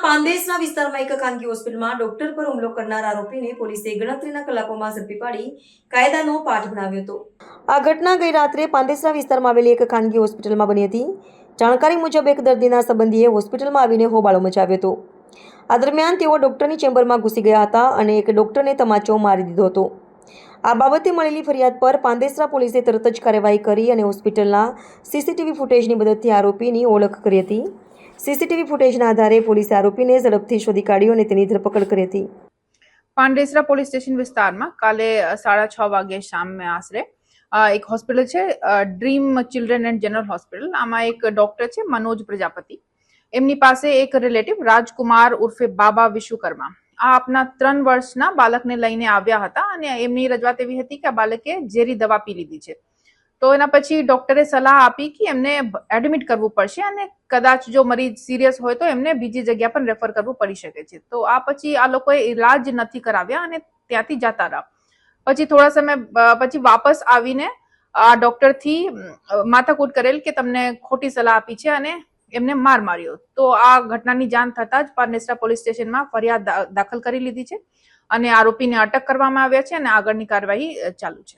પાંદેસના વિસ્તારમાં એક ખાનગી હોસ્પિટલમાં ડોક્ટર પર હુમલો કરનાર આરોપીને પોલીસે ગણતરીના કલાકોમાં ઝડપી પાડી કાયદાનો પાઠ ભણાવ્યો હતો। આ ઘટના ગઈ રાત્રે પાંદેસના વિસ્તારમાં આવેલી એક ખાનગી હોસ્પિટલમાં બની હતી। જાણકારી મુજબ એક દર્દીના સંબંધીએ હોસ્પિટલમાં આવીને હોબાળો મચાવ્યો હતો। આ દરમિયાન તેઓ ડોક્ટરની ચેમ્બરમાં ઘૂસી ગયા હતા અને એક ડોક્ટરને તમાચો મારી દીધો હતો। આ બાબતે મળેલી ફરિયાદ પર પાંદેસરા પોલીસે તરત જ કાર્યવાહી કરી અને હોસ્પિટલના સીસીટીવી ફૂટેજની મદદથી આરોપીની ઓળખ કરી હતી। સીસીટીવી ફૂટેજના આધારે પોલીસે આરોપીને ઝડપથી શોધી કાઢ્યો અને તેની ધરપકડ કરી હતી। પાંડેસરા પોલીસ સ્ટેશન વિસ્તારમાં કાલે 6:30 વાગે સામે આશરે એક હોસ્પિટલ છે dream children and general hospital. આમાં એક ડોક્ટર છે મનોજ પ્રજાપતિ, એમની પાસે એક રિલેટિવ રાજકુમાર ઉર્ફે બાબા વિશ્વકર્મા આ આપના 3 વર્ષના બાળકને લઈને આવ્યા હતા અને એમની રજૂઆત એવી હતી કે આ બાળકે ઝેરી દવા પી લીધી છે। તો એના પછી ડોક્ટરે સલાહ આપી કે એમને એડમિટ કરવું પડશે અને કદાચ જો મરીજ સિરિયસ હોય તો એમને બીજી જગ્યા પર રેફર કરવું પડી શકે છે। તો આ પછી આ લોકોએ ઇલાજ નથી કરાવ્યા અને ત્યાંથી જતા રહ્યા। પછી થોડા સમય પછી વાપસ આવીને આ ડોક્ટરથી માથાકૂટ કરેલ કે તમને ખોટી સલાહ આપી છે અને એમને માર માર્યો। તો આ ઘટનાની જાણ થતાં જ પાંડેસરા પોલીસ સ્ટેશનમાં ફરિયાદ દાખલ કરી લીધી છે અને આરોપીને અટક કરવામાં આવ્યા છે અને આગળની કાર્યવાહી ચાલુ છે।